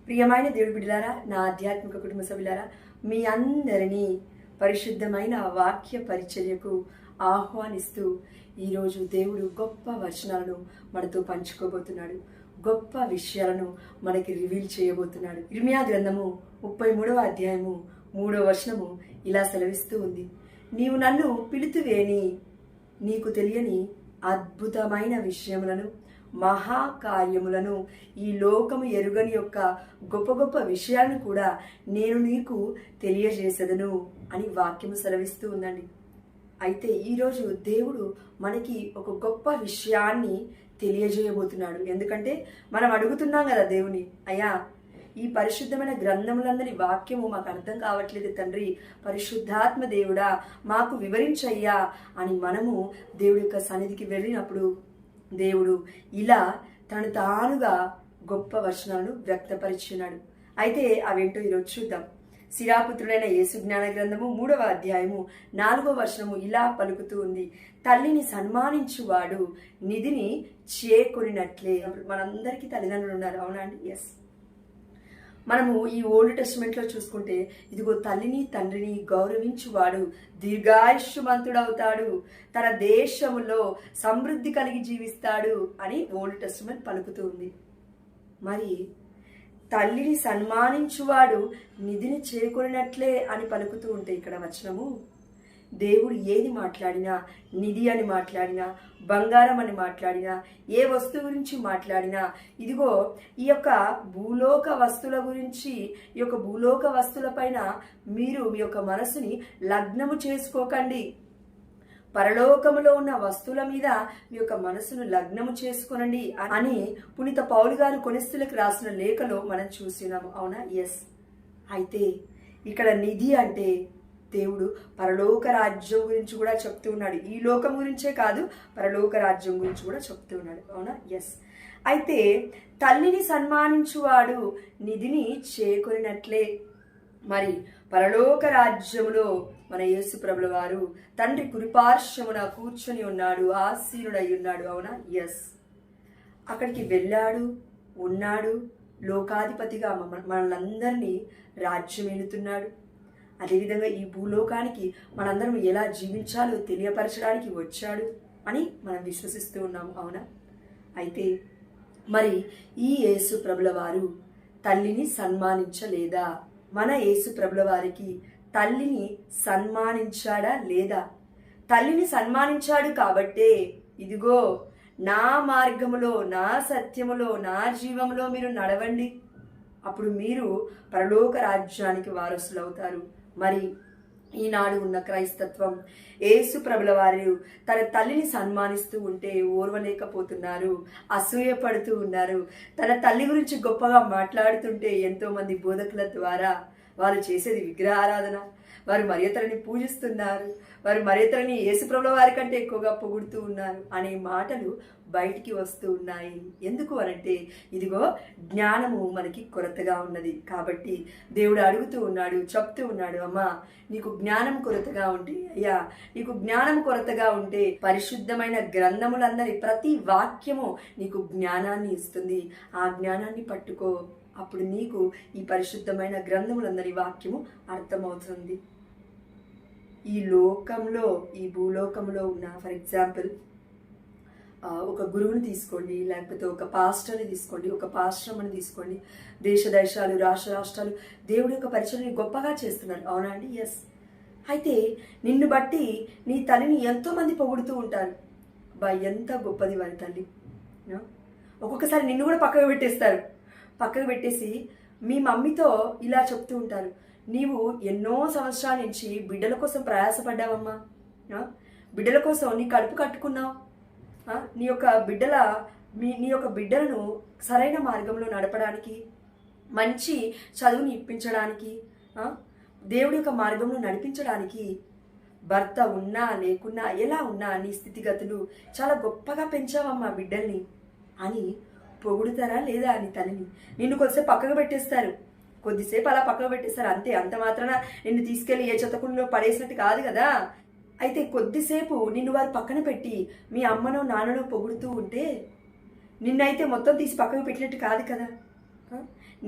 ప్రియమైన దేవుడి బిడ్డలారా, నా ఆధ్యాత్మిక కుటుంబ సభ్యులారా, మీ అందరినీ పరిశుద్ధమైన వాక్య పరిచర్యకు ఆహ్వానిస్తూ ఈరోజు దేవుడు గొప్ప వచనాలను మనతో పంచుకోబోతున్నాడు. గొప్ప విషయాలను మనకి రివీల్ చేయబోతున్నాడు. ఇర్మియా గ్రంథము 33వ అధ్యాయము 3వ వచనము ఇలా సెలవిస్తూ ఉంది. నీవు నన్ను పిలుతువేని నీకు తెలియని అద్భుతమైన విషయములను మహాకార్యములను ఈ లోకము ఎరుగని యొక్క గొప్ప గొప్ప విషయాలను కూడా నేను నీకు తెలియజేసేదను అని వాక్యము సెలవిస్తూ ఉందండి. అయితే ఈరోజు దేవుడు మనకి ఒక గొప్ప విషయాన్ని తెలియజేయబోతున్నాడు. ఎందుకంటే మనం అడుగుతున్నాం కదా దేవుని, అయ్యా ఈ పరిశుద్ధమైన గ్రంథములందరి వాక్యము మాకు అర్థం కావట్లేదు తండ్రి, పరిశుద్ధాత్మ దేవుడా మాకు వివరించయ్యా అని మనము దేవుడి యొక్క సన్నిధికి వెళ్ళినప్పుడు దేవుడు ఇలా తను తానుగా గొప్ప వచనాలను వ్యక్తపరిచున్నాడు. అయితే అవేంటో ఈరోజు చూద్దాం. శిరాపుత్రుడైన యేసు జ్ఞాన గ్రంథము 3వ అధ్యాయము 4వ వచనము ఇలా పలుకుతూ ఉంది. తల్లిని సన్మానించువాడు నిధిని చేకొనినట్లే. మనందరికీ తల్లిదండ్రులు ఉన్నారు, అవునా అండి? ఎస్. మనము ఈ ఓల్డ్ టెస్టిమెంట్లో చూసుకుంటే, ఇదిగో తల్లిని తండ్రిని గౌరవించువాడు దీర్ఘాయుష్మంతుడవుతాడు, తన దేశములో సమృద్ధి కలిగి జీవిస్తాడు అని ఓల్డ్ టెస్టిమెంట్ పలుకుతూ ఉంది. మరి తల్లిని సన్మానించువాడు నిధిని చేకూరినట్లే అని పలుకుతూ ఉంటే ఇక్కడ వచనము, దేవుడు ఏది మాట్లాడినా, నిధి అని మాట్లాడినా, బంగారం అని మాట్లాడినా, ఏ వస్తువు గురించి మాట్లాడినా, ఇదిగో ఈ యొక్క భూలోక వస్తువుల గురించి, ఈ యొక్క భూలోక వస్తువుల పైన మీరు మీ యొక్క మనసుని లగ్నము చేసుకోకండి, పరలోకములో ఉన్న వస్తువుల మీద మీ యొక్క మనసును లగ్నము చేసుకోనండి అని పునీత పౌలు గారు కొరింథీయులకు రాసిన లేఖలో మనం చూసినాము, అవునా? ఎస్. అయితే ఇక్కడ నిధి అంటే దేవుడు పరలోక రాజ్యం గురించి కూడా చెప్తూ ఉన్నాడు. ఈ లోకం గురించే కాదు, పరలోక రాజ్యం గురించి కూడా చెప్తూ ఉన్నాడు, అవునా? ఎస్. అయితే తల్లిని సన్మానించువాడు నిధిని చేకొనినట్లే. మరి పరలోక రాజ్యములో మన యేసు ప్రభుల వారు తండ్రి కుడిపార్శ్వమున కూర్చొని ఉన్నాడు, ఆసీనుడై ఉన్నాడు, అవునా? ఎస్. అక్కడికి వెళ్ళాడు, ఉన్నాడు, లోకాధిపతిగా మనలందరినీ రాజ్యం ఏలుతున్నాడు. అదేవిధంగా ఈ భూలోకానికి మనందరం ఎలా జీవించాలో తెలియపరచడానికి వచ్చాడు అని మనం విశ్వసిస్తూ ఉన్నాము, అవునా? అయితే మరి ఈ యేసు ప్రభుల వారు తల్లిని సన్మానించలేదా? మన యేసు ప్రభుల వారికి తల్లిని సన్మానించాడా లేదా? తల్లిని సన్మానించాడు కాబట్టే ఇదిగో నా మార్గములో, నా సత్యములో, నా జీవములో మీరు నడవండి, అప్పుడు మీరు పరలోక రాజ్యానికి వారసులవుతారు. మరి ఈనాడు ఉన్న క్రైస్తత్వం యేసు ప్రభుల వారు తన తల్లిని సన్మానిస్తూ ఉంటే ఓర్వలేకపోతున్నారు, అసూయపడుతూ ఉన్నారు. తన తల్లి గురించి గొప్పగా మాట్లాడుతుంటే ఎంతో మంది బోధకుల ద్వారా వారు చేసేది విగ్రహారాధన, వారు మరియతలని పూజిస్తున్నారు, వారు మరియతలని యేసు ప్రభుల వారి కంటే ఎక్కువగా పొగుడుతూ ఉన్నారు అనే మాటలు బయటికి వస్తూ ఉన్నాయి. ఎందుకు అనంటే ఇదిగో జ్ఞానము మనకి కొరతగా ఉన్నది కాబట్టి దేవుడు అడుగుతూ ఉన్నాడు, చెప్తూ ఉన్నాడు, అమ్మా నీకు జ్ఞానం కొరతగా ఉంటే, అయ్యా నీకు జ్ఞానం కొరతగా ఉంటే పరిశుద్ధమైన గ్రంథములందరి ప్రతి వాక్యము నీకు జ్ఞానాన్ని ఇస్తుంది. ఆ జ్ఞానాన్ని పట్టుకో, అప్పుడు నీకు ఈ పరిశుద్ధమైన గ్రంథములందరి వాక్యము అర్థమవుతుంది. ఈ లోకంలో, ఈ భూలోకంలో ఉన్న, ఫర్ ఎగ్జాంపుల్ ఒక గురువుని తీసుకోండి, లేకపోతే ఒక పాస్టర్ని తీసుకోండి, ఒక పాశ్రమని తీసుకోండి. దేశ దేశాలు, రాష్ట్ర రాష్ట్రాలు దేవుడి యొక్క పరిచయాన్ని గొప్పగా చేస్తున్నారు, అవునా అండి? ఎస్. అయితే నిన్ను బట్టి నీ తల్లిని ఎంతోమంది పొగుడుతూ ఉంటారు, బా ఎంత గొప్పది వారి తల్లి. ఒక్కొక్కసారి నిన్ను కూడా పక్కకు పెట్టేసి మీ మమ్మీతో ఇలా చెప్తూ ఉంటారు, నీవు ఎన్నో సంవత్సరాల నుంచి బిడ్డల కోసం ప్రయాసపడ్డావమ్మా, బిడ్డల కోసం నీ కడుపు కట్టుకున్నావు, నీ యొక్క బిడ్డలను సరైన మార్గంలో నడపడానికి, మంచి చదువుని ఇప్పించడానికి, దేవుడి యొక్క మార్గంలో నడిపించడానికి, భర్త ఉన్నా లేకున్నా ఎలా ఉన్నా నీ స్థితిగతులు చాలా గొప్పగా పెంచావమ్మా బిడ్డల్ని అని పొగుడుతారా లేదా అని తల్లిని? నిన్ను కొద్దిసేపు పక్కకు పెట్టేస్తారు, అంతే. అంత మాత్రాన నిన్ను తీసుకెళ్లి ఏ చెత్తకుండలో పడేసినట్టు కాదు కదా. అయితే కొద్దిసేపు నిన్ను వారు పక్కన పెట్టి మీ అమ్మనో నాన్ననో పొగుడుతూ ఉంటే నిన్నైతే మొత్తం తీసి పక్కకు పెట్టినట్టు కాదు కదా.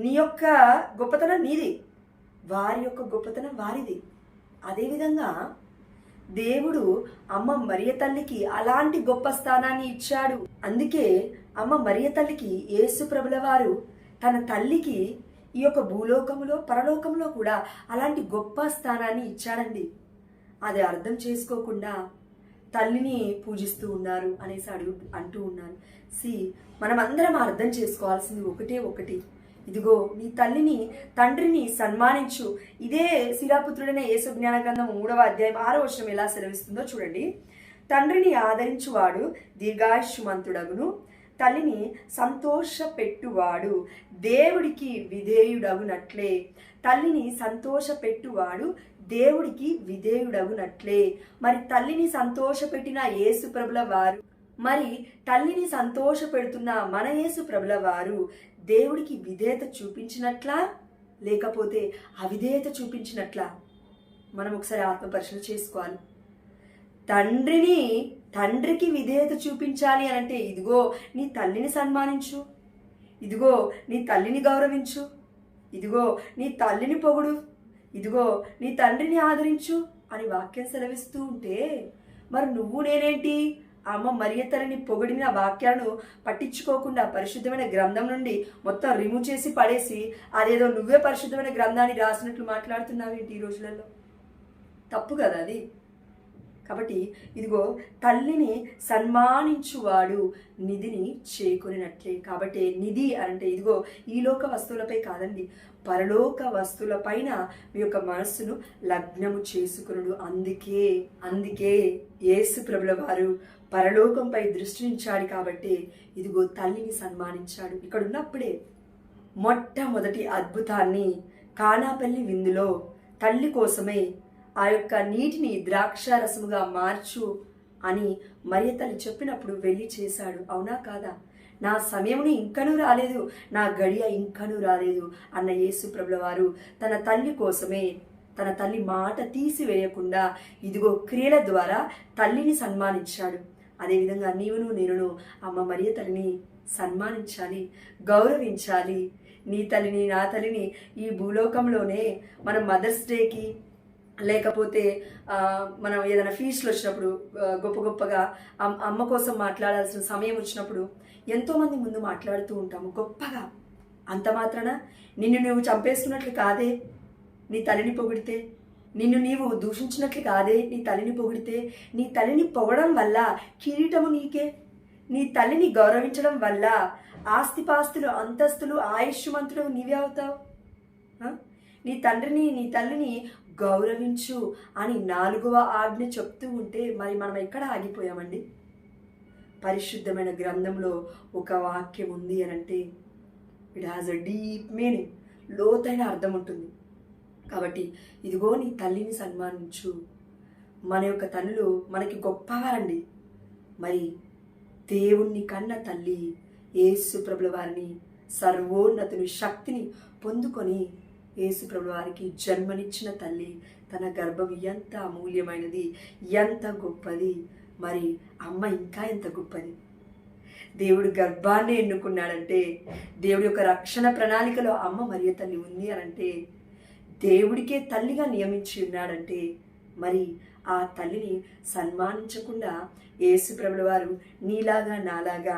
నీ యొక్క గొప్పతనం నీది, వారి యొక్క గొప్పతనం వారిది. అదేవిధంగా దేవుడు అమ్మ మరియ తల్లికి అలాంటి గొప్ప స్థానాన్ని ఇచ్చాడు. అందుకే అమ్మ మరియ తల్లికి యేసు ప్రభుల వారు తన తల్లికి ఈ యొక్క భూలోకంలో పరలోకంలో కూడా అలాంటి గొప్ప స్థానాన్ని ఇచ్చాడండి. అది అర్థం చేసుకోకుండా తల్లిని పూజిస్తూ ఉన్నారు అనేసి అంటూ ఉన్నారు. మనం అందరం అర్థం చేసుకోవాల్సింది ఒకటే ఒకటి, ఇదిగో నీ తల్లిని తండ్రిని సన్మానించు. ఇదే శిలాపుత్రుడైన యేసు జ్ఞాన గ్రంథం 3వ అధ్యాయం 6వ వచనం ఎలా సెలవిస్తుందో చూడండి. తండ్రిని ఆదరించువాడు దీర్ఘాయుష్మంతుడగును, తల్లిని సంతోషపెట్టువాడు దేవుడికి విధేయుడగునట్లే. తల్లిని సంతోషపెట్టువాడు దేవుడికి విధేయుడగునట్లే. మరి తల్లిని సంతోషపెట్టిన యేసు ప్రభుల వారు, మరి తల్లిని సంతోష పెడుతున్న మన యేసు ప్రభుల వారు దేవుడికి విధేయత చూపించినట్లా లేకపోతే అవిధేయత చూపించినట్లా? మనం ఒకసారి ఆత్మపరిశీలన చేసుకోవాలి. తండ్రికి విధేయత చూపించాలి అని అంటే ఇదిగో నీ తల్లిని సన్మానించు, ఇదిగో నీ తల్లిని గౌరవించు, ఇదిగో నీ తల్లిని పొగుడు, ఇదిగో నీ తండ్రిని ఆదరించు అని వాక్యం సెలవిస్తూ ఉంటే, మరి నువ్వు నేనేంటి అమ్మ మరియ తల్లిని పొగిడిన వాక్యాలను పట్టించుకోకుండా పరిశుద్ధమైన గ్రంథం నుండి మొత్తం రిమూవ్ చేసి పడేసి అదేదో నువ్వే పరిశుద్ధమైన గ్రంథాన్ని రాసినట్లు మాట్లాడుతున్నావు ఏంటి ఈ రోజులలో? తప్పు కదా అది. కాబట్టి ఇదిగో తల్లిని సన్మానించువాడు నిధిని చేకొనినట్లే. కాబట్టి నిధి అంటే ఇదిగో ఈ లోక వస్తువులపై కాదండి, పరలోక వస్తువుల పైన మీ యొక్క మనస్సును లగ్నము చేసుకునుడు. అందుకే యేసు ప్రభుల వారు పరలోకంపై దృష్టించాడు. కాబట్టి ఇదిగో తల్లిని సన్మానించాడు. ఇక్కడ ఉన్నప్పుడే మొట్టమొదటి అద్భుతాన్ని కానాపల్లి విందులో తల్లి కోసమే ఆ యొక్క నీటిని ద్రాక్షారసముగా మార్చు అని మరియ తల్లి చెప్పినప్పుడు వెళ్ళి చేశాడు. అవునా కాదా? నా సమయమును ఇంకనూ రాలేదు, నా గడియ ఇంకనూ రాలేదు అన్న యేసు ప్రభుల వారు తన తల్లి కోసమే, తన తల్లి మాట తీసివేయకుండా ఇదిగో క్రియల ద్వారా తల్లిని సన్మానించాడు. అదేవిధంగా నేనును అమ్మ మరియ తల్లిని సన్మానించాలి, గౌరవించాలి. నీ తల్లిని నా తల్లిని ఈ భూలోకంలోనే మనం మదర్స్ డేకి లేకపోతే మనం ఏదైనా ఫీస్ట్లు వచ్చినప్పుడు గొప్పగా అమ్మ కోసం మాట్లాడాల్సిన సమయం వచ్చినప్పుడు ఎంతోమంది ముందు మాట్లాడుతూ ఉంటాము గొప్పగా. అంత మాత్రాన నిన్ను నువ్వు చంపేసుకున్నట్లు కాదే నీ తల్లిని పొగిడితే, నిన్ను నీవు దూషించినట్లు కాదే నీ తల్లిని పొగిడితే. నీ తల్లిని పొగడం వల్ల కిరీటము నీకే, నీ తల్లిని గౌరవించడం వల్ల ఆస్తిపాస్తులు అంతస్తులు ఆయుష్మంతుడు నీవే అవుతావు. నీ తండ్రిని నీ తల్లిని గౌరవించు అని 4వ ఆజ్ఞ చెప్తూ ఉంటే మరి మనం ఎక్కడ ఆగిపోయామండి? పరిశుద్ధమైన గ్రంథంలో ఒక వాక్యం ఉంది అని అంటే it has a deep meaning, లోతైన అర్థం ఉంటుంది. కాబట్టి ఇదిగో నీ తల్లిని సన్మానించు. మన యొక్క తల్లులు మనకి గొప్పవారండి. మరి దేవుణ్ణి కన్న తల్లి యేసు ప్రభుల వారిని సర్వోన్నతుని శక్తిని పొందుకొని యేసు ప్రభుల వారికి జన్మనిచ్చిన తల్లి తన గర్భం ఎంత అమూల్యమైనది, ఎంత గొప్పది. మరి అమ్మ ఇంకా ఎంత గొప్పది. దేవుడు గర్భాన్ని ఎన్నుకున్నాడంటే, దేవుడి యొక్క రక్షణ ప్రణాళికలో అమ్మ మరియ తల్లి ఉంది అనంటే, దేవుడికే తల్లిగా నియమించి ఉన్నాడంటే, మరి ఆ తల్లిని సన్మానించకుండా యేసు ప్రభుల వారు నీలాగా నాలాగా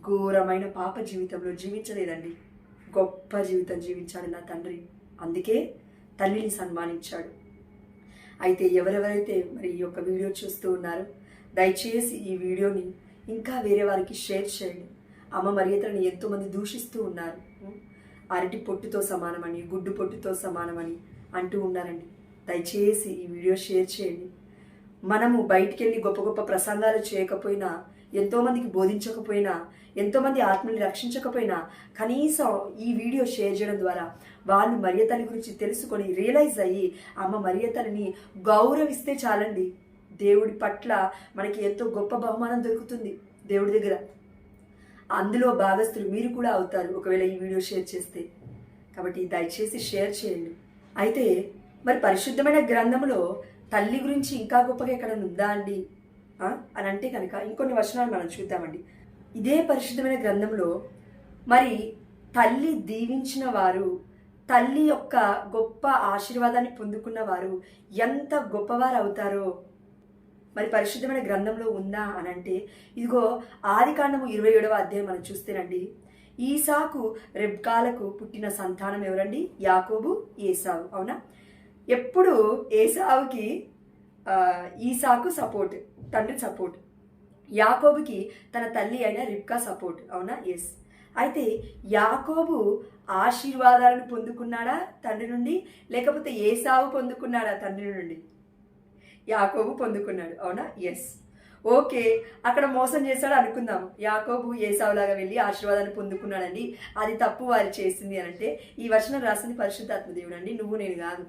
ఘోరమైన పాప జీవితంలో జీవించలేదండి. గొప్ప జీవితం జీవించాడు నా తండ్రి. అందుకే తల్లిని సన్మానించాడు. అయితే ఎవరెవరైతే మరి ఈ యొక్క వీడియో చూస్తూ ఉన్నారో దయచేసి ఈ వీడియోని ఇంకా వేరే వారికి షేర్ చేయండి. అమ్మ మరియ తల్లిని ఎంతోమంది దూషిస్తూ ఉన్నారు. అరటి పొట్టుతో సమానమని, గుడ్డు పొట్టుతో సమానమని అంటూ ఉన్నారండి. దయచేసి ఈ వీడియో షేర్ చేయండి. మనము బయటికి వెళ్ళి గొప్ప గొప్ప ప్రసంగాలు చేయకపోయినా, ఎంతోమందికి బోధించకపోయినా, ఎంతోమంది ఆత్మని రక్షించకపోయినా కనీసం ఈ వీడియో షేర్ చేయడం ద్వారా వాళ్ళు మరియ తల్లి గురించి తెలుసుకొని రియలైజ్ అయ్యి అమ్మ మరియ తల్లిని గౌరవిస్తే చాలండి. దేవుడి పట్ల మనకి ఎంతో గొప్ప బహుమానం దొరుకుతుంది దేవుడి దగ్గర. అందులో భాగస్తులు మీరు కూడా అవుతారు ఒకవేళ ఈ వీడియో షేర్ చేస్తే. కాబట్టి దయచేసి షేర్ చేయండి. అయితే మరి పరిశుద్ధమైన గ్రంథంలో తల్లి గురించి ఇంకా గొప్పగా ఎక్కడ ఉందా అండి అని అంటే కనుక ఇంకొన్ని వచనాలు మనం చూద్దామండి. ఇదే పరిశుద్ధమైన గ్రంథంలో మరి తల్లి దీవించిన వారు, తల్లి యొక్క గొప్ప ఆశీర్వాదాన్ని పొందుకున్న వారు ఎంత గొప్పవారు అవుతారో మరి పరిశుద్ధమైన గ్రంథంలో ఉందా అని అంటే, ఇదిగో ఆదికాండము 27వ అధ్యాయం మనం చూస్తేనండి, ఈసాకు రెబ్కాలకు పుట్టిన సంతానం ఎవరండి? యాకోబు, ఏసావు. అవునా? ఎప్పుడు ఏసావుకి ఈసాకు సపోర్ట్, తండ్రి సపోర్ట్, యాకోబుకి తన తల్లి అయిన రిబ్కా సపోర్ట్. అవునా? ఎస్. అయితే యాకోబు ఆశీర్వాదాలను పొందుకున్నాడా తండ్రి నుండి, లేకపోతే ఏసావు పొందుకున్నాడా తండ్రి నుండి? యాకోబు పొందుకున్నాడు. అవునా? ఎస్. ఓకే, అక్కడ మోసం చేశాడు అనుకుందాం. యాకోబు ఏసావులాగా వెళ్ళి ఆశీర్వాదాన్ని పొందుకున్నాడండి, అది తప్పు వారు చేసింది అని అంటే, ఈ వచనం రాసింది పరిశుద్ధాత్మ దేవుడు అండి, నువ్వు నేను కాదు.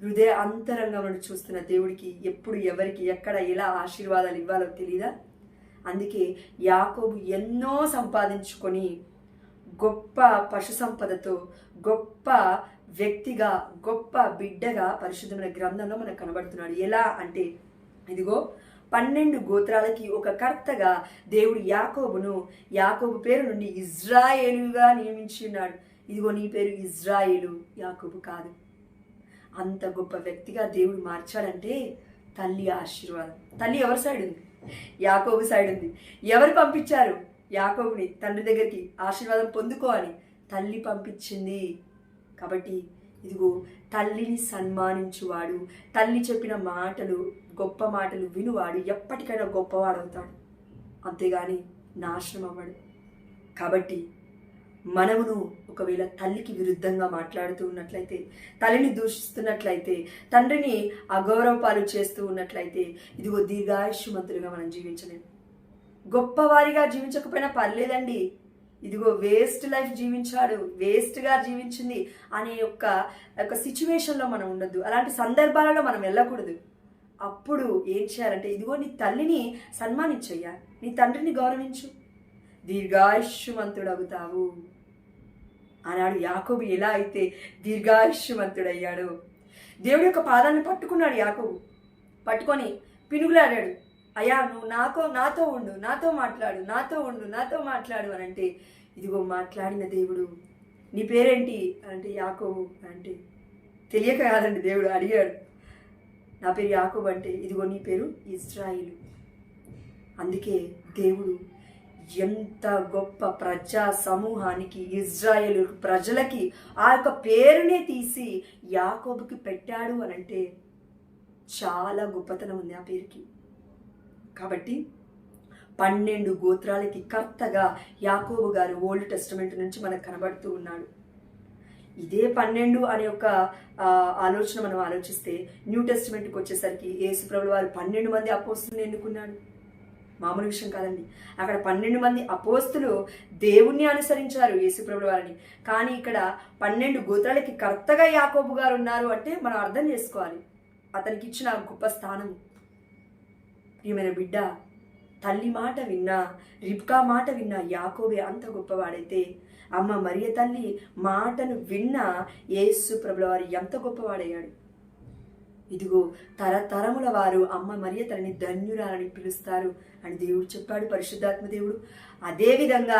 హృదయ అంతరంగం నుండి చూస్తున్న దేవుడికి ఎప్పుడు ఎవరికి ఎక్కడ ఎలా ఆశీర్వాదాలు ఇవ్వాలో తెలీదా? అందుకే యాకోబు ఎన్నో సంపాదించుకొని గొప్ప పశు సంపదతో గొప్ప వ్యక్తిగా గొప్ప బిడ్డగా పరిశుద్ధమైన గ్రంథంలో మనకు కనబడుతున్నాడు. ఎలా అంటే, ఇదిగో 12 గోత్రాలకి ఒక కర్తగా దేవుడు యాకోబు పేరు నుండి ఇజ్రాయేలుగా నియమించి ఉన్నాడు. ఇదిగో నీ పేరు ఇజ్రాయేలు, యాకోబు కాదు. అంత గొప్ప వ్యక్తిగా దేవుడు మార్చాడంటే తల్లి ఆశీర్వాదం. తల్లి ఎవరి సైడ్ ఉంది? యాకోబు సైడ్ ఉంది. ఎవరు పంపించారు యాకోబుని తండ్రి దగ్గరికి ఆశీర్వాదం పొందుకో అని? తల్లి పంపించింది. కాబట్టి ఇదిగో తల్లిని సన్మానించువాడు, తల్లి చెప్పిన మాటలు గొప్ప మాటలు వినువాడు ఎప్పటికైనా గొప్పవాడవుతాడు, అంతేగాని నాశనం అవ్వడు. కాబట్టి మనమును ఒకవేళ తల్లికి విరుద్ధంగా మాట్లాడుతూ ఉన్నట్లయితే, తల్లిని దూషిస్తున్నట్లయితే, తండ్రిని అగౌరవపాలు చేస్తూ ఉన్నట్లయితే, ఇదిగో దీర్ఘాయుష్మంతులుగా మనం జీవించలేము. గొప్పవారిగా జీవించకపోయినా పర్లేదండి, ఇదిగో వేస్ట్ లైఫ్ జీవించాడు, వేస్ట్గా జీవించింది అనే ఒక సిచ్యువేషన్లో మనం ఉండద్దు. అలాంటి సందర్భాలలో మనం వెళ్ళకూడదు. అప్పుడు ఏం చేయాలంటే, ఇదిగో నీ తల్లిని సన్మానించయ్యా, నీ తండ్రిని గౌరవించు, దీర్ఘాయుష్మంతుడవుతావు అన్నాడు. యాకోబు ఎలా అయితే దీర్ఘాయుష్మంతుడయ్యాడో, దేవుడి యొక్క పాదాన్ని పట్టుకున్నాడు యాకోబు. పట్టుకొని పినుగులాడాడు, అయ్యా నువ్వు నాతో ఉండు, నాతో మాట్లాడు అని అంటే, ఇదిగో మాట్లాడిన దేవుడు, నీ పేరేంటి అంటే యాకోబు అంటే, తెలియక కాదండి దేవుడు అడిగాడు, నా పేరు యాకోబు అంటే, ఇదిగో నీ పేరు ఇజ్రాయిలు. అందుకే దేవుడు ఎంత గొప్ప ప్రజా సమూహానికి, ఇజ్రాయేలు ప్రజలకి ఆ యొక్క పేరునే తీసి యాకోబుకి పెట్టాడు అని అంటే చాలా గొప్పతనం ఉంది ఆ పేరుకి. కాబట్టి 12 గోత్రాలకి కర్తగా యాకోబు గారు ఓల్డ్ టెస్టమెంట్ నుంచి మనకు కనబడుతూ ఉన్నాడు. ఇదే 12 అనే ఒక ఆలోచన మనం ఆలోచిస్తే, న్యూ టెస్టమెంట్కి వచ్చేసరికి యేసుప్రభుల వారు 12 మంది అపోస్తులను ఎన్నుకున్నాడు. మామూలు విషయం కాదండి. అక్కడ 12 మంది అపోస్తులు దేవుణ్ణి అనుసరించారు యేసుప్రభుల వారిని. కానీ ఇక్కడ 12 గోత్రాలకి కర్తగా యాకోబు గారు ఉన్నారు అంటే మనం అర్థం చేసుకోవాలి అతనికి ఇచ్చిన గొప్ప స్థానం. ప్రియమైన బిడ్డ, తల్లి మాట విన్నా, రిబ్కా మాట విన్నా యాకోబే అంత గొప్పవాడైతే, అమ్మ మరియ తల్లి మాటను విన్నా యేసు ప్రభుల వారు ఎంత గొప్పవాడయ్యాడు. ఇదిగో తరతరముల వారు అమ్మ మరియ తల్లిని ధన్యురాలని పిలుస్తారు అని దేవుడు చెప్పాడు, పరిశుద్ధాత్మ దేవుడు. అదేవిధంగా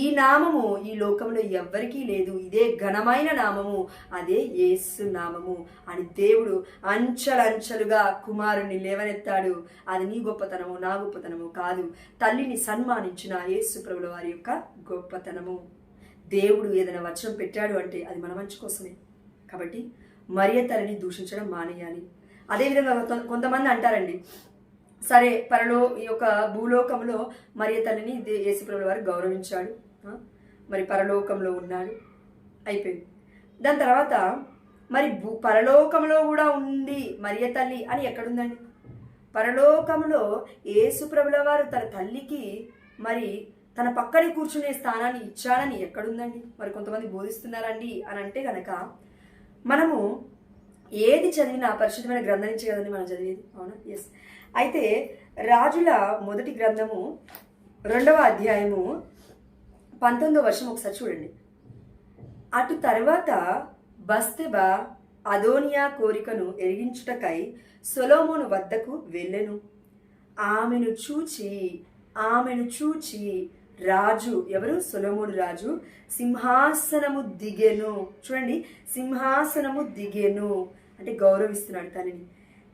ఈ నామము ఈ లోకంలో ఎవ్వరికీ లేదు, ఇదే ఘనమైన నామము, అదే యేసు నామము అని దేవుడు అంచెలంచెలుగా కుమారుని లేవనెత్తాడు. అది నీ గొప్పతనము, నా గొప్పతనము కాదు, తల్లిని సన్మానించిన యేసు ప్రభుల వారి యొక్క గొప్పతనము. దేవుడు ఏదైనా వచనం పెట్టాడు అంటే అది మన మంచి కోసమే. కాబట్టి మరియ తల్లిని దూషించడం మానేయాలి. అదేవిధంగా కొంతమంది అంటారండి, సరే ఈ యొక్క భూలోకంలో మరియ తల్లిని యేసుప్రభుల వారు గౌరవించాడు, మరి పరలోకంలో ఉన్నాడు, అయిపోయింది. దాని తర్వాత మరి పరలోకంలో కూడా ఉంది మరియ తల్లి అని ఎక్కడుందండి? పరలోకంలో యేసుప్రభుల వారు తన తల్లికి మరి తన పక్కనే కూర్చునే స్థానాన్ని ఇచ్చాడని ఎక్కడుందండి? మరి కొంతమంది బోధిస్తున్నారండి అని అంటే కనుక, మనము ఏది చదివినా పరిశుద్ధమైన గ్రంథం నుంచి కదండి మనం చదివేది, అవునా? ఎస్. అయితే రాజుల మొదటి గ్రంథము 2వ అధ్యాయము 19వ వచనం ఒకసారి చూడండి. అటు తర్వాత బత్షెబ అదోనియా కోరికను ఎరిగించుటకై సొలొమోను వద్దకు వెళ్ళెను. ఆమెను చూచి రాజు ఎవరు? సొలొమోను రాజు సింహాసనము దిగెను. చూడండి, సింహాసనము దిగెను అంటే గౌరవిస్తున్నాడు తల్లిని.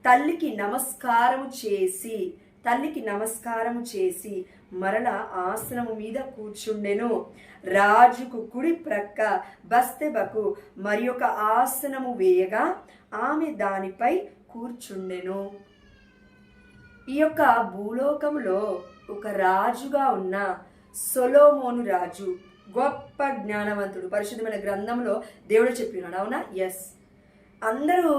తల్లికి నమస్కారము చేసి మరల ఆసనము మీద కూర్చుండెను. రాజుకు కుడి ప్రక్క బస్తెబకు మరి ఒక ఆసనము వేయగా ఆమె దానిపై కూర్చుండెను. ఈ యొక్క భూలోకంలో ఒక రాజుగా ఉన్న సొలొమోను రాజు గొప్ప జ్ఞానవంతుడు. పరిశుద్ధమైన గ్రంథంలో దేవుడు చెప్పినాడు, అవునా? ఎస్. అందరూ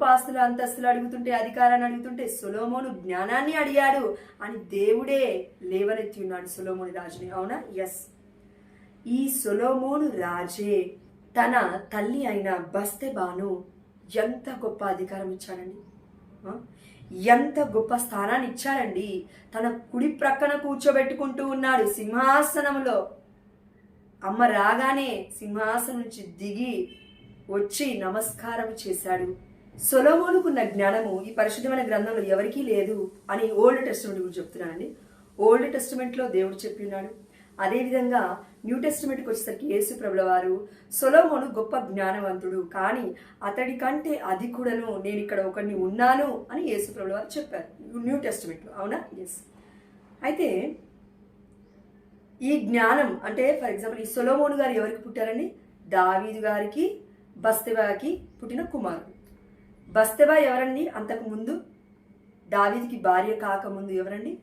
పాస్తులు అంతస్తులు అడుగుతుంటే, అధికారాన్ని అడుగుతుంటే సొలొమోను జ్ఞానాన్ని అడిగాడు అని దేవుడే లేవనెత్తి ఉన్నాడు సొలొమోను రాజుని, అవునా? ఎస్. ఈ సొలొమోను రాజే తన తల్లి అయిన బస్తెబాను ఎంత గొప్ప అధికారం ఇచ్చాడండి, ఎంత గొప్ప స్థానాన్ని ఇచ్చాడండి. తన కుడి ప్రక్కన కూర్చోబెట్టుకుంటూ ఉన్నాడు సింహాసనంలో. అమ్మ రాగానే సింహాసనం నుంచి దిగి వచ్చి నమస్కారం చేశాడు. సొలొమోనుకున్న జ్ఞానము ఈ పరిశుద్ధమైన గ్రంథంలో ఎవరికీ లేదు అని ఓల్డ్ టెస్టిమెంట్ గురించి చెప్తున్నానండి. ఓల్డ్ టెస్టిమెంట్లో దేవుడు చెప్పి ఉన్నాడు. అదేవిధంగా న్యూ టెస్టిమెంట్కి వచ్చేసరికి యేసు ప్రభుల వారు సొలొమోను గొప్ప జ్ఞానవంతుడు, కానీ అతడి కంటే అధికుడను నేను ఇక్కడ ఒకడిని ఉన్నాను అని యేసు ప్రభుల వారు చెప్పారు న్యూ టెస్టిమెంట్లో, అవునా? ఎస్. అయితే ఈ జ్ఞానం అంటే ఫర్ ఎగ్జాంపుల్ ఈ సొలొమోను గారు ఎవరికి పుట్టారండి? దావీదు గారికి బస్తెబాకి పుట్టిన కుమారుడు. బస్తెబా ఎవరండి? అంతకు ముందు దావీదుకి భార్య కాకముందు ఎవరండి?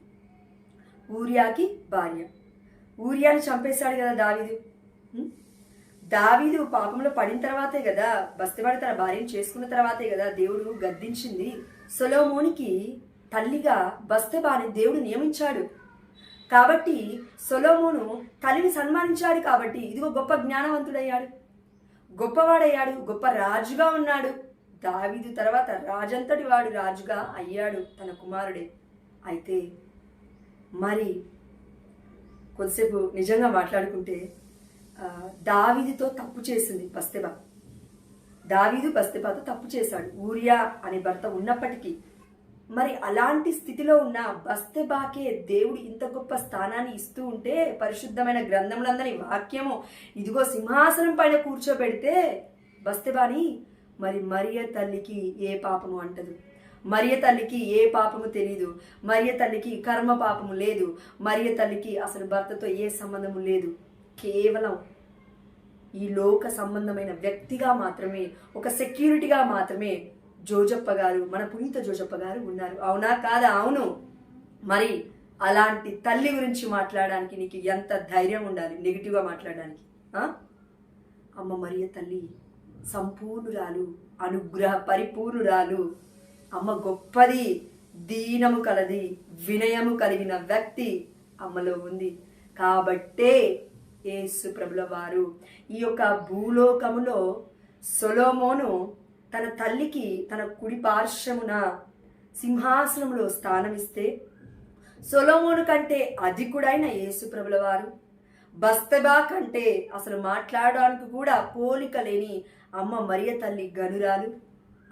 ఊరియాకి భార్య. ఊరియాని చంపేశాడు కదా దావీదు. దావీదు పాపంలో పడిన తర్వాతే కదా, బస్తెబాడు తన భార్యను చేసుకున్న తర్వాతే కదా దేవుడు గద్దించింది. సొలొమోనికి తల్లిగా బస్తెబాని దేవుడు నియమించాడు. కాబట్టి సొలొమోను తల్లిని సన్మానించాడు. కాబట్టి ఇదిగో గొప్ప జ్ఞానవంతుడయ్యాడు, గొప్పవాడయ్యాడు, గొప్ప రాజుగా ఉన్నాడు. దావీదు తర్వాత రాజంతటి వాడు రాజుగా అయ్యాడు తన కుమారుడే. అయితే మరి కొద్దిసేపు నిజంగా మాట్లాడుకుంటే దావీదుతో తప్పు చేసింది బస్తెబా. దావీదు బస్తెబాతో తప్పు చేశాడు ఊరియా అనే భర్త ఉన్నప్పటికీ. మరి అలాంటి స్థితిలో ఉన్న బస్తెబాకే దేవుడు ఇంత గొప్ప స్థానాన్ని ఇస్తూ ఉంటే, పరిశుద్ధమైన గ్రంథములందరి వాక్యము ఇదిగో సింహాసనం పైన కూర్చోబెడితే బస్తెబాని మరి మరియ తల్లికి ఏ పాపము అంటదు, మరియ తల్లికి ఏ పాపము తెలీదు, మరియ తల్లికి కర్మ పాపము లేదు, మరియ తల్లికి అసలు భర్తతో ఏ సంబంధము లేదు. కేవలం ఈ లోక సంబంధమైన వ్యక్తిగా మాత్రమే, ఒక సెక్యూరిటీగా మాత్రమే జోజప్ప గారు, మన పునీత జోజప్ప గారు ఉన్నారు, అవునా కాదా? అవును. మరి అలాంటి తల్లి గురించి మాట్లాడడానికి నీకు ఎంత ధైర్యం ఉండాలి నెగిటివ్గా మాట్లాడడానికి? అమ్మ మరియ తల్లి సంపూర్ణురాలు, అనుగ్రహ పరిపూర్ణురాలు. అమ్మ గొప్పది, దీనము కలది, వినయము కలిగిన వ్యక్తి అమ్మలో ఉంది. కాబట్టే యేసు ప్రభుల వారు ఈ యొక్క భూలోకములో సొలొమోను తన తల్లికి తన కుడి పార్శ్వమున సింహాసనంలో స్థానమిస్తే, సొలొమోను కంటే అధికుడైన యేసు ప్రభుల వారు బస్తెబా కంటే అసలు మాట్లాడడానికి కూడా పోలిక లేని అమ్మ మరియ తల్లి గనురాలు.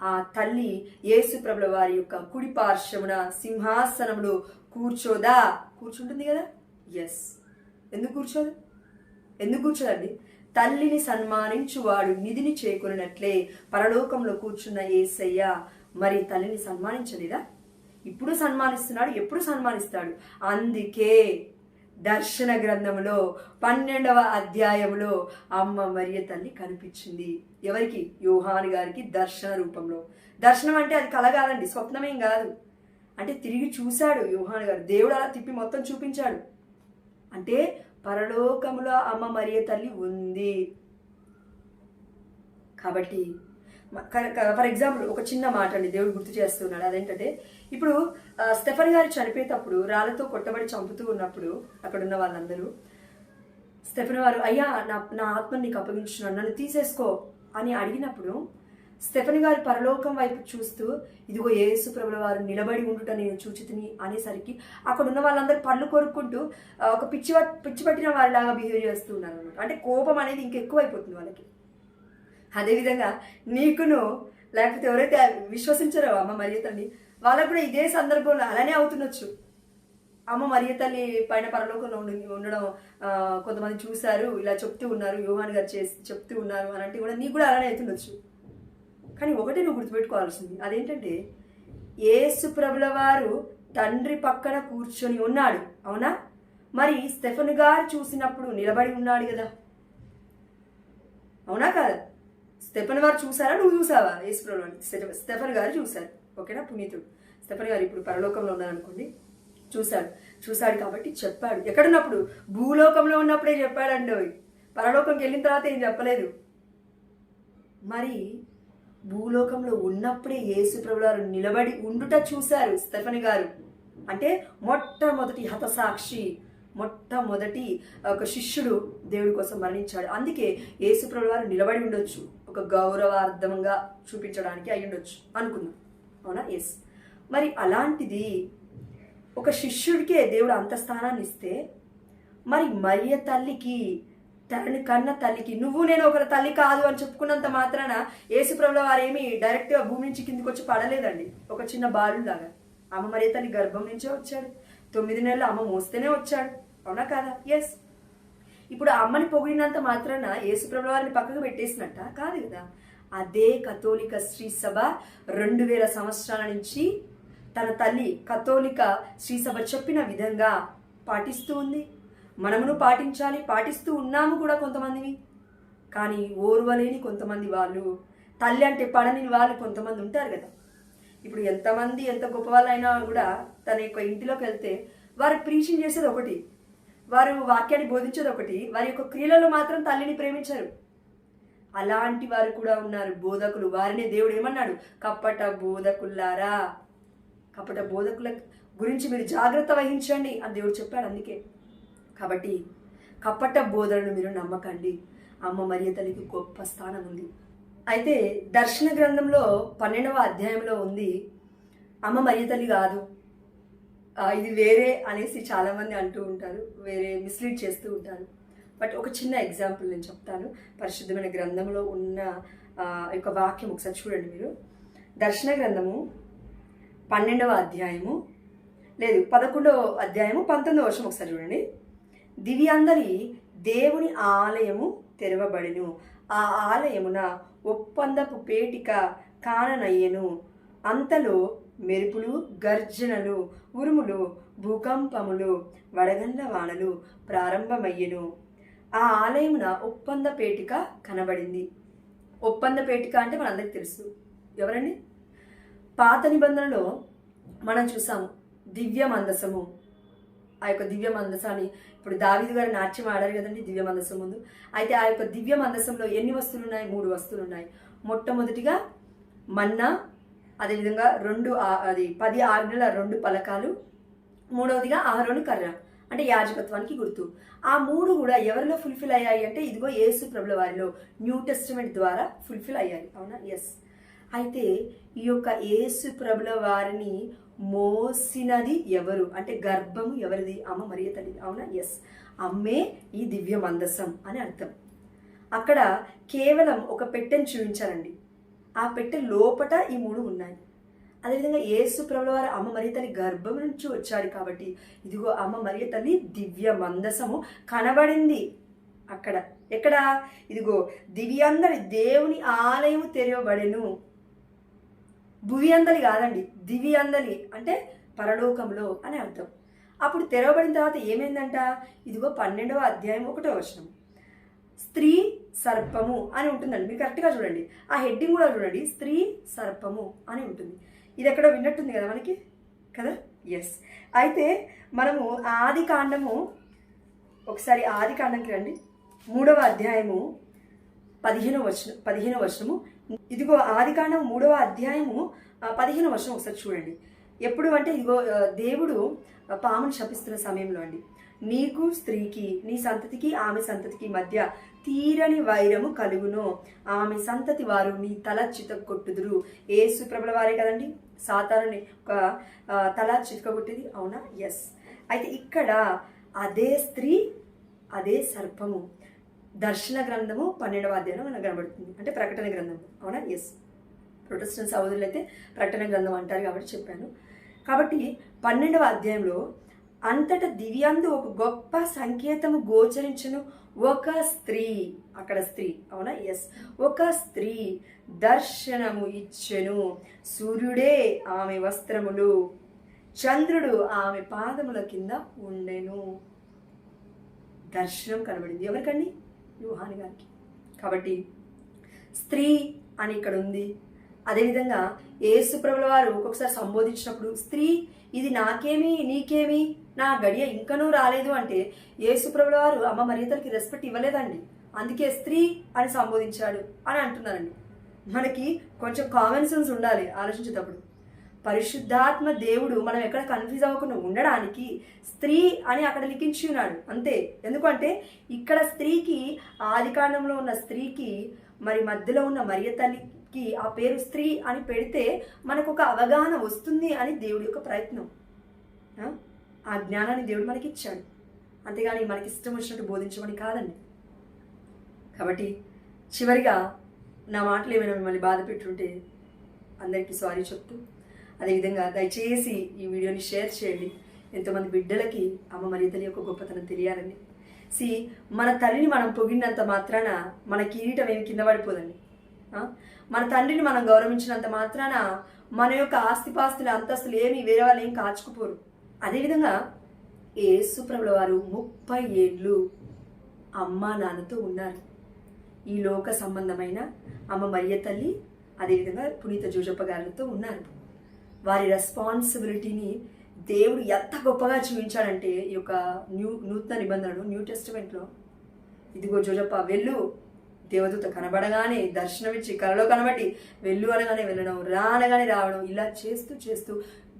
ఆ తల్లి యేసు ప్రభుల వారి యొక్క కుడి పార్శ్వమున సింహాసనంలో కూర్చుంటుంది కదా? ఎస్. ఎందుకు కూర్చోదండి? తల్లిని సన్మానించువాడు నిధిని చేకూరినట్లే పరలోకంలో కూర్చున్న యేసయ్య మరి తల్లిని సన్మానించలేదా? ఇప్పుడు సన్మానిస్తున్నాడు, ఎప్పుడు సన్మానిస్తాడు. అందుకే దర్శన గ్రంథంలో 12వ అధ్యాయంలో అమ్మ మరియ తల్లి కనిపించింది. ఎవరికి? యోహాను గారికి దర్శన రూపంలో. దర్శనం అంటే అది కల కాదండి, స్వప్నమేం కాదు. అంటే తిరిగి చూశాడు యోహాను గారు, దేవుడు అలా తిప్పి మొత్తం చూపించాడు. అంటే పరలోకములో అమ్మ మరియ తల్లి ఉంది. కాబట్టి ఫర్ ఎగ్జాంపుల్ ఒక చిన్న మాట అండి దేవుడు గుర్తు చేస్తున్నాడు. అదేంటంటే ఇప్పుడు స్టెఫెన్ గారు చనిపోయేటప్పుడు రాళ్లతో కొట్టబడి చంపుతూ ఉన్నప్పుడు అక్కడ ఉన్న వాళ్ళందరూ స్టెఫెన్ వారు, అయ్యా నా ఆత్మని నీకు అప్పగించున్నాను, నన్ను తీసేసుకో అని అడిగినప్పుడు స్టెఫెన్ గారు పరలోకం వైపు చూస్తూ ఇదిగో యేసు ప్రభుల వారు నిలబడి ఉండుట నేను చూచితిని అనేసరికి అక్కడ ఉన్న వాళ్ళందరూ పళ్ళు కొరుక్కుంటూ ఒక పిచ్చి పట్టిన వారిలాగా బిహేవ్ చేస్తూ ఉన్నారు అనమాట. అంటే కోపం అనేది ఇంకెక్కువైపోతుంది వాళ్ళకి. అదేవిధంగా నీకును లేకపోతే ఎవరైతే విశ్వసించారో అమ్మ మరియ తల్లి వాళ్ళకు కూడా ఇదే సందర్భంలో అలానే అవుతుండొచ్చు. అమ్మ మరియ తల్లి పైన పరలోకంలో ఉండడం కొంతమంది చూశారు, ఇలా చెప్తూ ఉన్నారు, యోహాన్ గారు చెప్తూ ఉన్నారు అని అంటే కూడా నీకు కూడా అలానే అవుతుండొచ్చు. కానీ ఒకటే నువ్వు గుర్తుపెట్టుకోవాల్సింది, అదేంటంటే యేసు ప్రభుల వారు తండ్రి పక్కన కూర్చొని ఉన్నాడు. అవునా? మరి స్టెఫెన్ గారు చూసినప్పుడు నిలబడి ఉన్నాడు కదా, అవునా కాదా? స్టెఫెన్ గారు చూసారా, నువ్వు చూసావా? యేసు ప్రభుల స్టెఫెన్ గారు చూశారు. ఓకేనా? పునీతుడు స్టెఫెన్ గారు ఇప్పుడు పరలోకంలో ఉన్నారనుకోండి, చూశాడు కాబట్టి చెప్పాడు. ఎక్కడున్నప్పుడు? భూలోకంలో ఉన్నప్పుడే చెప్పాడండి. పరలోకంకి వెళ్ళిన తర్వాత ఏం చెప్పలేదు. మరి భూలోకంలో ఉన్నప్పుడే యేసు ప్రభువారు నిలబడి ఉండుట చూశారు స్టెఫెన్ గారు. అంటే మొట్టమొదటి హతసాక్షి, మొట్టమొదటి ఒక శిష్యుడు దేవుడి కోసం మరణించాడు. అందుకే యేసు ప్రభువారు నిలబడి ఉండొచ్చు, ఒక గౌరవార్థంగా చూపించడానికి అయి ఉండొచ్చు అనుకున్నాం. అవునా? ఎస్. మరి అలాంటిది ఒక శిష్యుడికే దేవుడు అంత స్థానాన్ని ఇస్తే, మరి మరియ తల్లికి, తనని కన్న తల్లికి, నువ్వు నేను ఒకరి తల్లి కాదు అని చెప్పుకున్నంత మాత్రాన యేసు ప్రభుల వారు ఏమి డైరెక్ట్గా భూమి నుంచి కిందికి వచ్చి పడలేదండి. ఒక చిన్న బాలులాగా అమ్మ మరియ తల్లి గర్భం నుంచే వచ్చాడు. 9 నెలలు అమ్మ మోస్తేనే వచ్చాడు. అవునా కాదా? ఎస్. ఇప్పుడు అమ్మని పొగిడినంత మాత్రాన యేసు ప్రభుల వారిని పక్కకు పెట్టేసినట్ట కాదు కదా. అదే కథోలిక శ్రీ సభ 2000 సంవత్సరాల నుంచి తన తల్లి కథోలిక శ్రీ సభ చెప్పిన విధంగా పాటిస్తూ ఉంది. మనమును పాటించాలి, పాటిస్తూ ఉన్నాము కూడా కొంతమందిని. కానీ ఓర్వలేని కొంతమంది వాళ్ళు, తల్లి అంటే పడని వాళ్ళు కొంతమంది ఉంటారు కదా. ఇప్పుడు ఎంతమంది ఎంత గొప్ప వాళ్ళైనా కూడా తన యొక్క ఇంటిలోకి వెళ్తే వారు ప్రీచింగ్ చేసేది ఒకటి, వారు వాక్యాన్ని బోధించేది ఒకటి, వారి యొక్క క్రియలలో మాత్రం తల్లిని ప్రేమించరు. అలాంటి వారు కూడా ఉన్నారు, బోధకులు. వారినే దేవుడు ఏమన్నాడు? కపట బోధకుల్లారా, కపట బోధకుల గురించి మీరు జాగ్రత్త వహించండి అని దేవుడు చెప్పాడు. అందుకే కాబట్టి కపట బోధనను మీరు నమ్మకండి. అమ్మ మరియ తల్లికి గొప్ప స్థానం ఉంది. అయితే దర్శన గ్రంథంలో 12వ అధ్యాయంలో ఉంది, అమ్మ మరియ తల్లి కాదు, ఇది వేరే అనేసి చాలామంది అంటూ ఉంటారు, వేరే మిస్లీడ్ చేస్తూ ఉంటారు. బట్ ఒక చిన్న ఎగ్జాంపుల్ నేను చెప్తాను. పరిశుద్ధమైన గ్రంథంలో ఉన్న యొక్క వాక్యం ఒకసారి చూడండి మీరు. దర్శన గ్రంథము 12వ అధ్యాయము, లేదు 11వ అధ్యాయము 19వ వచనం ఒకసారి చూడండి. దివ్యాందరి దేవుని ఆలయము తెరవబడెను, ఆ ఆలయమున ఒప్పందపు పేటిక కాననయ్యెను. అంతలో మెరుపులు, గర్జనలు, ఉరుములు, భూకంపములు, వడగండ్ల వానలు ప్రారంభమయ్యెను. ఆ ఆలయమున ఒప్పంద పేటిక కనబడింది. ఒప్పంద పేటిక అంటే మనందరికీ తెలుసు, ఎవరండి? పాత నిబంధనలో మనం చూసాము దివ్య మందసము. ఆ యొక్క దివ్య మందసాన్ని ఇప్పుడు దావీదు గారు నాట్యం ఆడారు కదండి దివ్య మందసం ముందు. అయితే ఆ యొక్క దివ్య మందసంలో ఎన్ని వస్తువులు ఉన్నాయి? 3 వస్తువులు ఉన్నాయి. మొట్టమొదటిగా మన్నా, అదేవిధంగా 10 ఆజ్ఞల 2 పలకాలు, మూడవదిగా ఆరోను కర్ర, అంటే యాజకత్వానికి గుర్తు. ఆ 3 కూడా ఎవరిలో ఫుల్ఫిల్ అయ్యాయి అంటే ఇదిగో యేసు ప్రభుల వారిలో, న్యూ టెస్టిమెంట్ ద్వారా ఫుల్ఫిల్ అయ్యాయి. అవునా? ఎస్. అయితే ఈ యొక్క యేసు ప్రభుల వారిని మోసినది ఎవరు అంటే గర్భము ఎవరిది? అమ్మ మరియ తల్లి. అవునా? ఎస్. అమ్మే ఈ దివ్య మందసం అని అర్థం. అక్కడ కేవలం ఒక పెట్టెను చూపించారండి. ఆ పెట్టె లోపట ఈ 3 ఉన్నాయి. అదేవిధంగా యేసు ప్రభుల వారు అమ్మ మరియ తల్లి గర్భం నుంచి వచ్చాడు కాబట్టి ఇదిగో అమ్మ మరియ తల్లి దివ్య మందసము కనబడింది అక్కడ. ఎక్కడ? ఇదిగో దివ్యాందరి దేవుని ఆలయము తెరవబడెను. భువి అందలి కాదండి, దివి అందలి అంటే పరలోకంలో అని అర్థం. అప్పుడు తెరవబడిన తర్వాత ఏమైందంట? ఇదిగో 12వ అధ్యాయం 1వ వచనం, స్త్రీ సర్పము అని ఉంటుందండి. మీరు కరెక్ట్గా చూడండి, ఆ హెడ్డింగ్ కూడా చూడండి, స్త్రీ సర్పము అని ఉంటుంది. ఇది ఎక్కడో విన్నట్టుంది కదా మనకి కదా. ఎస్. అయితే మనము ఆది కాండము, ఒకసారి ఆది కాండంకి రండి, 3వ అధ్యాయము 15వ వచనము. ఇదిగో ఆది కాండం 3వ అధ్యాయము 15వ వచనం ఒకసారి చూడండి. ఎప్పుడు అంటే ఇదిగో దేవుడు పామును శపిస్తున్న సమయంలో అండి, నీకు స్త్రీకి, నీ సంతతికి ఆమె సంతతికి మధ్య తీరని వైరము కలుగును, ఆమె సంతతి వారు నీ తల చితకొట్టుదురు. యేసు ప్రభుల వారే కదండి సాతానుని ఒక తల చితకొట్టేది. అవునా? ఎస్. అయితే ఇక్కడ అదే స్త్రీ, అదే సర్పము దర్శన గ్రంథము 12వ అధ్యాయంలో మనకు కనబడుతుంది, అంటే ప్రకటన గ్రంథం. అవునా? ఎస్. ప్రొటెస్టెంట్ సహోదరులు అయితే ప్రకటన గ్రంథం అంటారు కాబట్టి చెప్పాను. కాబట్టి 12వ అధ్యాయంలో అంతటా దివ్యందు ఒక గొప్ప సంకేతము గోచరించును. ఒక స్త్రీ, అక్కడ స్త్రీ, అవునా? ఎస్, ఒక స్త్రీ దర్శనము ఇచ్చెను. సూర్యుడే ఆమె వస్త్రములు, చంద్రుడు ఆమె పాదముల కింద ఉండెను. దర్శనం కనబడింది. ఎవరికండి? యోహాను గారికి. కాబట్టి స్త్రీ అని ఇక్కడ ఉంది. అదేవిధంగా యేసుప్రభుల వారు ఒక్కొక్కసారి సంబోధించినప్పుడు స్త్రీ ఇది నాకేమి నీకేమి, నా గడియ ఇంకనూ రాలేదు అంటే యేసుప్రభుల వారు అమ్మ మరియతలకి రెస్పెక్ట్ ఇవ్వలేదండి. అందుకే స్త్రీ అని సంబోధించాడు అని అంటున్నారండి. మనకి కొంచెం కామన్ సెన్స్ ఉండాలి ఆలోచించేటప్పుడు. పరిశుద్ధాత్మ దేవుడు మనం ఎక్కడ కన్ఫ్యూజ్ అవ్వకుండా ఉండడానికి స్త్రీ అని అక్కడ లిఖించి ఉన్నాడు అంతే. ఎందుకంటే ఇక్కడ స్త్రీకి, ఆదికాండంలో ఉన్న స్త్రీకి మరి మధ్యలో ఉన్న మరియ తల్లికి ఆ పేరు స్త్రీ అని పెడితే మనకు ఒక అవగాహన వస్తుంది అని దేవుడి యొక్క ప్రయత్నం. ఆ జ్ఞానాన్ని దేవుడు మనకి ఇచ్చాడు, అంతేగాని మనకి ఇష్టం వచ్చినట్టు బోధించమని కాదండి. కాబట్టి చివరిగా నా మాటలు ఏమైనా మిమ్మల్ని బాధ పెట్టుంటే అందరికీ సారీ చెప్తూ, అదేవిధంగా దయచేసి ఈ వీడియోని షేర్ చేయండి. ఎంతోమంది బిడ్డలకి అమ్మ మరియ తల్లి యొక్క గొప్పతనం తెలియాలని. మన తల్లిని మనం పొగిడినంత మాత్రాన మన కిరీటం ఏమి కింద పడిపోదండి. మన తండ్రిని మనం గౌరవించినంత మాత్రాన మన యొక్క ఆస్తిపాస్తులు అంతస్తులు ఏమి వేరే వాళ్ళు ఏం కాచుకుపోరు. అదేవిధంగా యేసుప్రభుల వారు 30 ఏళ్ళు అమ్మా నాన్నతో ఉన్నారు. ఈ లోక సంబంధమైన అమ్మ మరియ తల్లి, అదేవిధంగా పునీత జోజప్ప గారితో ఉన్నారు. వారి రెస్పాన్సిబిలిటీని దేవుడు ఎంత గొప్పగా చూపించాడంటే ఈ యొక్క నూతన నిబంధనలు, న్యూ టెస్టిమెంట్లో, ఇదిగో జోజప్ప వెళ్ళు, దేవదూత కనబడగానే దర్శనమిచ్చి కలలో కనబడి వెళ్ళు అనగానే వెళ్ళడం, రానగానే రావడం, ఇలా చేస్తూ చేస్తూ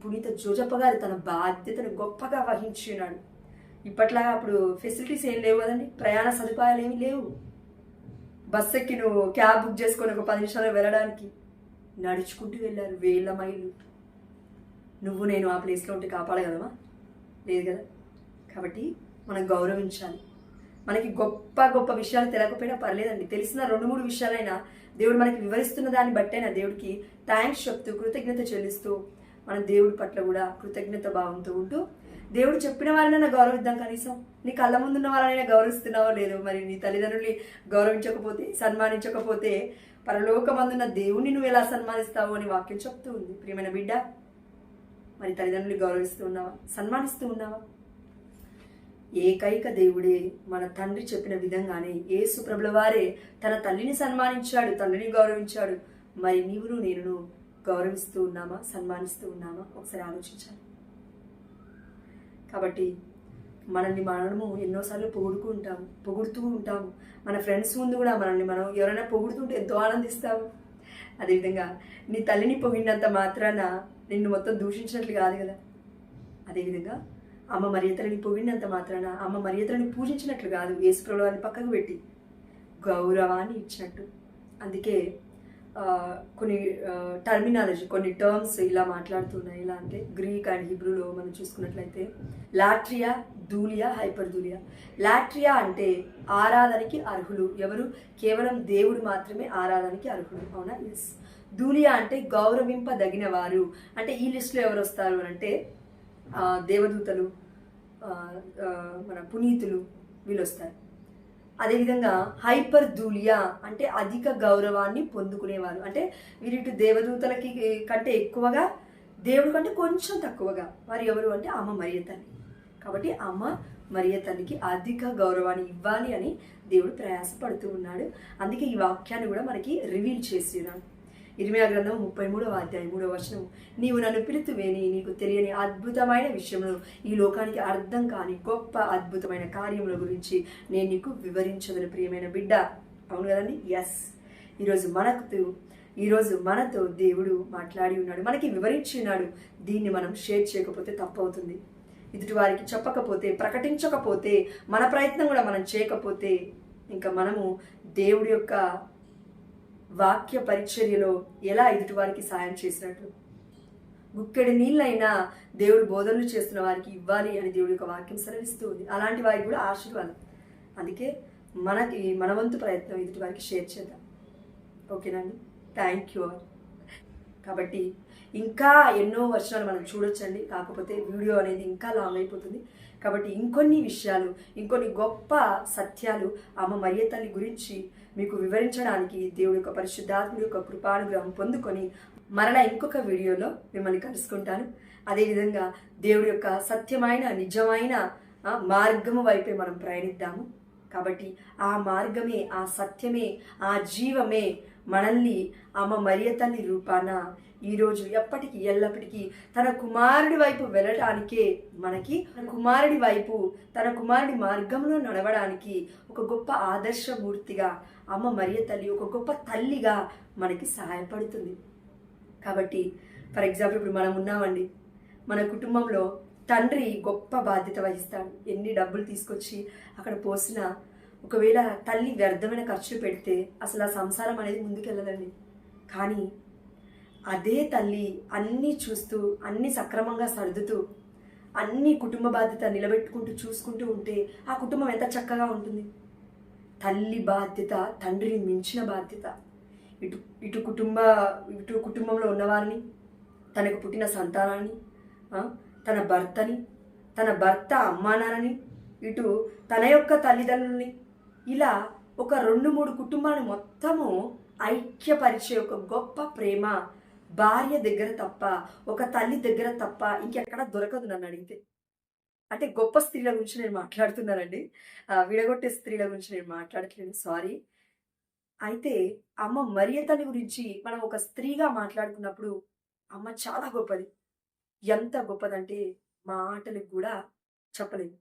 పునీత జోజప్ప గారు తన బాధ్యతను గొప్పగా వహించున్నాడు. ఇప్పట్లాగా అప్పుడు ఫెసిలిటీస్ ఏం లేవు కదండి, ప్రయాణ సదుపాయాలు ఏమి లేవు. బస్ ఎక్కి నువ్వు క్యాబ్ బుక్ చేసుకొని ఒక 10 నిమిషాలు వెళ్ళడానికి నడుచుకుంటూ వెళ్ళారు 1000 మైళ్ళు. నువ్వు నేను ఆ ప్లేస్లో ఉంటే కాపాడగలమా? లేదు కదా. కాబట్టి మనం గౌరవించాలి. మనకి గొప్ప గొప్ప విషయాలు తెలియకపోయినా పర్లేదండి, తెలిసిన 2-3 విషయాలైనా దేవుడు మనకి వివరిస్తున్న దాన్ని బట్టైనా దేవుడికి థ్యాంక్స్ చెప్తూ కృతజ్ఞత చెల్లిస్తూ మనం దేవుడి పట్ల కూడా కృతజ్ఞత భావంతో ఉంటూ దేవుడు చెప్పిన వారినైనా గౌరవిద్దాం. కనీసం నీ కళ్ళ ముందున్న వాళ్ళనైనా గౌరవిస్తున్నావో లేదు. మరి నీ తల్లిదండ్రుల్ని గౌరవించకపోతే, సన్మానించకపోతే పరలోకమందున్న దేవుణ్ణి నువ్వు ఎలా సన్మానిస్తావు అని వాక్యం చెప్తూ ఉంది. ప్రియమైన బిడ్డ, మరి తల్లిదండ్రులు గౌరవిస్తూ ఉన్నావా? సన్మానిస్తూ ఉన్నావా? ఏకైక దేవుడే మన తండ్రి చెప్పిన విధంగానే యేసు ప్రభుల వారే తన తల్లిని సన్మానించాడు, తండ్రిని గౌరవించాడు. మరి నీవును నేను గౌరవిస్తూ ఉన్నామా? సన్మానిస్తూ ఉన్నామా? ఒకసారి ఆలోచించాలి. కాబట్టి మనల్ని మనము ఎన్నోసార్లు పొగుడుతూ ఉంటాము. మన ఫ్రెండ్స్ ముందు కూడా మనల్ని మనం ఎవరైనా పొగుడుతుంటే ఎంతో ఆనందిస్తాము. అదేవిధంగా నీ తల్లిని పొగిడినంత మాత్రాన నిన్ను మొత్తం దూషించినట్లు కాదు కదా. అదేవిధంగా అమ్మ మరియ తల్లిని పొగిడినంత మాత్రాన అమ్మ మరియ తల్లిని పూజించినట్లు కాదు, యేసుప్రభుల వారిని పక్కకు పెట్టి గౌరవాన్ని ఇచ్చినట్టు. అందుకే కొన్ని టర్మినాలజీ, కొన్ని టర్మ్స్ ఇలా మాట్లాడుతున్నాయి. ఎలా అంటే గ్రీక్ అండ్ హిబ్రూలో మనం చూసుకున్నట్లయితే లాట్రియా, దూలియా, హైపర్ దూలియా. లాట్రియా అంటే ఆరాధనకి అర్హులు. ఎవరు? కేవలం దేవుడు మాత్రమే ఆరాధనకి అర్హులు. అవునా? ఎస్. దూలియా అంటే గౌరవింపదగిన వారు. అంటే ఈ లిస్టులో ఎవరు వస్తారు అంటే దేవదూతలు, మన పునీతులు, వీళ్ళు వస్తారు. అదేవిధంగా హైపర్ దూలియా అంటే అధిక గౌరవాన్ని పొందుకునేవారు. అంటే వీరిటు దేవదూతలకి కంటే ఎక్కువగా, దేవుడి కంటే కొంచెం తక్కువగా వారు ఎవరు అంటే అమ్మ మరియ తల్లి. కాబట్టి అమ్మ మరియ తల్లికి అధిక గౌరవాన్ని ఇవ్వాలి అని దేవుడు ప్రయాసపడుతూ ఉన్నాడు. అందుకే ఈ వాక్యాన్ని కూడా మనకి రివీల్ చేసి ఉన్నాడు. ఇర్మియా గ్రంథం 33వ అధ్యాయం 3వ వచనం, నీవు నన్ను పిలుతువేని, నీకు తెలియని అద్భుతమైన విషయమును, ఈ లోకానికి అర్థం కాని గొప్ప అద్భుతమైన కార్యముల గురించి నేను నీకు వివరించదను. ప్రియమైన బిడ్డ, అవును కదండి. ఎస్, ఈరోజు మనతో దేవుడు మాట్లాడి ఉన్నాడు, మనకి వివరించి ఉన్నాడు. దీన్ని మనం షేర్ చేయకపోతే తప్పవుతుంది. ఎదుటి వారికి చెప్పకపోతే, ప్రకటించకపోతే, మన ప్రయత్నం కూడా మనం చేయకపోతే ఇంకా మనము దేవుడి యొక్క వాక్య పరిచర్యలో ఎలా ఎదుటి వారికి సాయం చేసినట్లు. గుక్కెడి నీళ్ళైనా దేవుడు బోధనలు చేస్తున్న వారికి ఇవ్వాలి అని దేవుడి యొక్క వాక్యం సెలవిస్తూ ఉంది. అలాంటి వారికి కూడా ఆశీర్వాదం. అందుకే మన వంతు ప్రయత్నం ఎదుటి వారికి షేర్ చేద్దాం. ఓకేనండి. Thank you all. కాబట్టి ఇంకా ఎన్నో వచనాలు మనం చూడొచ్చండి. కాకపోతే వీడియో అనేది ఇంకా లాంగ్ అయిపోతుంది. కాబట్టి ఇంకొన్ని విషయాలు, ఇంకొన్ని గొప్ప సత్యాలు అమ్మ మరియ తల్లి గురించి మీకు వివరించడానికి దేవుడి యొక్క పరిశుద్ధాత్ముడి యొక్క కృపానుగ్రహం పొందుకొని మరలా ఇంకొక వీడియోలో మిమ్మల్ని కలుసుకుంటాను. అదేవిధంగా దేవుడి యొక్క సత్యమైన నిజమైన మార్గము వైపే మనం ప్రయాణిద్దాము. కాబట్టి ఆ మార్గమే, ఆ సత్యమే, ఆ జీవమే మనల్ని అమ్మ మరియ తల్లి రూపాన ఈరోజు ఎప్పటికీ ఎల్లప్పటికీ తన కుమారుడి వైపు వెళ్ళటానికే మనకి కుమారుడి వైపు, తన కుమారుడి మార్గంలో నడవడానికి ఒక గొప్ప ఆదర్శమూర్తిగా అమ్మ మరియ తల్లి, ఒక గొప్ప తల్లిగా మనకి సహాయపడుతుంది. కాబట్టి ఫర్ ఎగ్జాంపుల్ ఇప్పుడు మనం ఉన్నామండి, మన కుటుంబంలో తండ్రి గొప్ప బాధ్యత వహిస్తాడు. ఎన్ని డబ్బులు తీసుకొచ్చి అక్కడ పోసినా ఒకవేళ తల్లి వ్యర్థమైన ఖర్చులు పెడితే అసలు ఆ సంసారం అనేది ముందుకెళ్ళదండి. కానీ అదే తల్లి అన్నీ చూస్తూ, అన్నీ సక్రమంగా సర్దుతూ, అన్ని కుటుంబ బాధ్యత నిలబెట్టుకుంటూ చూసుకుంటూ ఉంటే ఆ కుటుంబం ఎంత చక్కగా ఉంటుంది. తల్లి బాధ్యత తండ్రిని మించిన బాధ్యత. ఇటు కుటుంబంలో ఉన్నవారిని, తనకు పుట్టిన సంతానాన్ని, తన భర్తని, తన భర్త అమ్మానాన్నని, ఇటు తన యొక్క తల్లిదండ్రుల్ని, ఇలా ఒక 2-3 కుటుంబాలను మొత్తము ఐక్యపరిచే ఒక గొప్ప ప్రేమ భార్య దగ్గర తప్ప, ఒక తల్లి దగ్గర తప్ప ఇంకెక్కడ దొరకదు నన్ను అడిగితే. అంటే గొప్ప స్త్రీల గురించి నేను మాట్లాడుతున్నానండి, విడగొట్టే స్త్రీల గురించి నేను మాట్లాడట్లేదు, సారీ. అయితే అమ్మ మరియ తల్లి గురించి మనం ఒక స్త్రీగా మాట్లాడుకున్నప్పుడు అమ్మ చాలా గొప్పది. ఎంత గొప్పదంటే మాటలకు కూడా చెప్పలేదు.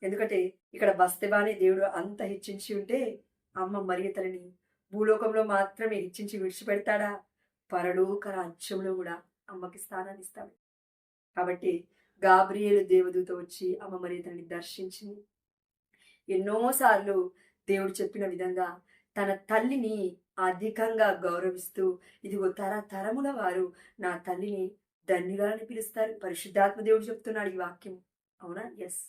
ఎందుకంటే ఇక్కడ బస్తవానే దేవుడు అంత హెచ్చించి ఉంటే అమ్మ మరియ తల్లిని భూలోకంలో మాత్రమే హెచ్చించి విడిచిపెడతాడా? పరలోక రాజ్యంలో కూడా అమ్మకి స్థానాన్ని ఇస్తాడు. కాబట్టి గాబ్రియేలు దేవదూత వచ్చి అమ్మ మరియ తల్లిని దర్శించింది. ఎన్నోసార్లు దేవుడు చెప్పిన విధంగా తన తల్లిని అధికంగా గౌరవిస్తూ, ఇదిగో తరముల వారు నా తల్లిని ధన్యురాలని పిలుస్తారు. పరిశుద్ధాత్మ దేవుడు చెప్తున్నాడు ఈ వాక్యం, అవునా? ఎస్.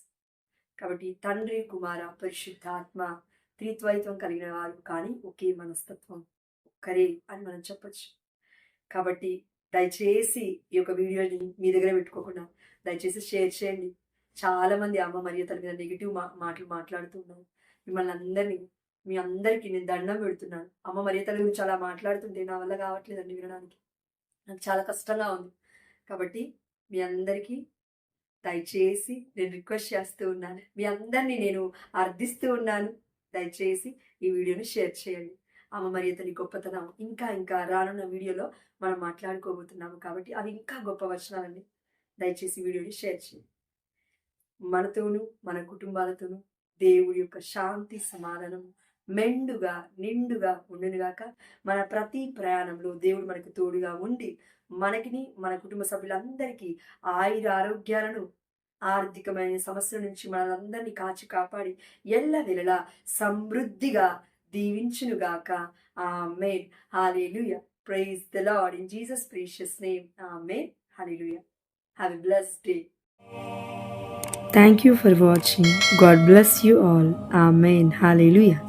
కాబట్టి తండ్రి, కుమార, పరిశుద్ధాత్మ త్రిత్వైత్వం కలిగిన వారు, కానీ ఒకే మనస్తత్వం, ఒక్కరే అని మనం చెప్పచ్చు. కాబట్టి దయచేసి ఈ యొక్క వీడియోని మీ దగ్గర పెట్టుకోకుండా దయచేసి షేర్ చేయండి. చాలా మంది అమ్మ మరియ తల్లి మీద నెగిటివ్ మాటలు మాట్లాడుతున్నారు. మిమ్మల్ని మీ అందరికీ నేను దండం పెడుతున్నాను. అమ్మ మరియ తల్లి గురించి అలా మాట్లాడుతుంటే నా వల్ల కావట్లేదండి వినడానికి, నాకు చాలా కష్టంగా ఉంది. కాబట్టి మీ అందరికీ దయచేసి నేను రిక్వెస్ట్ చేస్తూ ఉన్నాను, మీ అందరినీ నేను అర్థిస్తూ ఉన్నాను. దయచేసి ఈ వీడియోని షేర్ చేయండి. అమ్మ మరియ తల్లి గొప్పతనం ఇంకా రానున్న వీడియోలో మనం మాట్లాడుకోబోతున్నాము. కాబట్టి అవి ఇంకా గొప్ప వచనాలండి. దయచేసి వీడియోని షేర్ చేయండి. మనతోనూ మన కుటుంబాలతోనూ దేవుడి యొక్క శాంతి సమాధానం మెండుగా నిండుగా ఉండునుగాక. మన ప్రతి ప్రయాణంలో దేవుడు మనకు తోడుగా ఉండి మనకిని మన కుటుంబ సభ్యులందరికీ ఆయుర ఆరోగ్యాలను, ఆర్థికమైన సమస్యల నుంచి మనందరినీ కాచి కాపాడి ఎల్లవేళలా సమృద్ధిగా దీవించునుగాక. ఆమేన్. హల్లెలూయా. Praise the Lord in Jesus' precious name. Amen. Hallelujah. Have a blessed day. Thank you for watching. God bless you all. Amen. Hallelujah.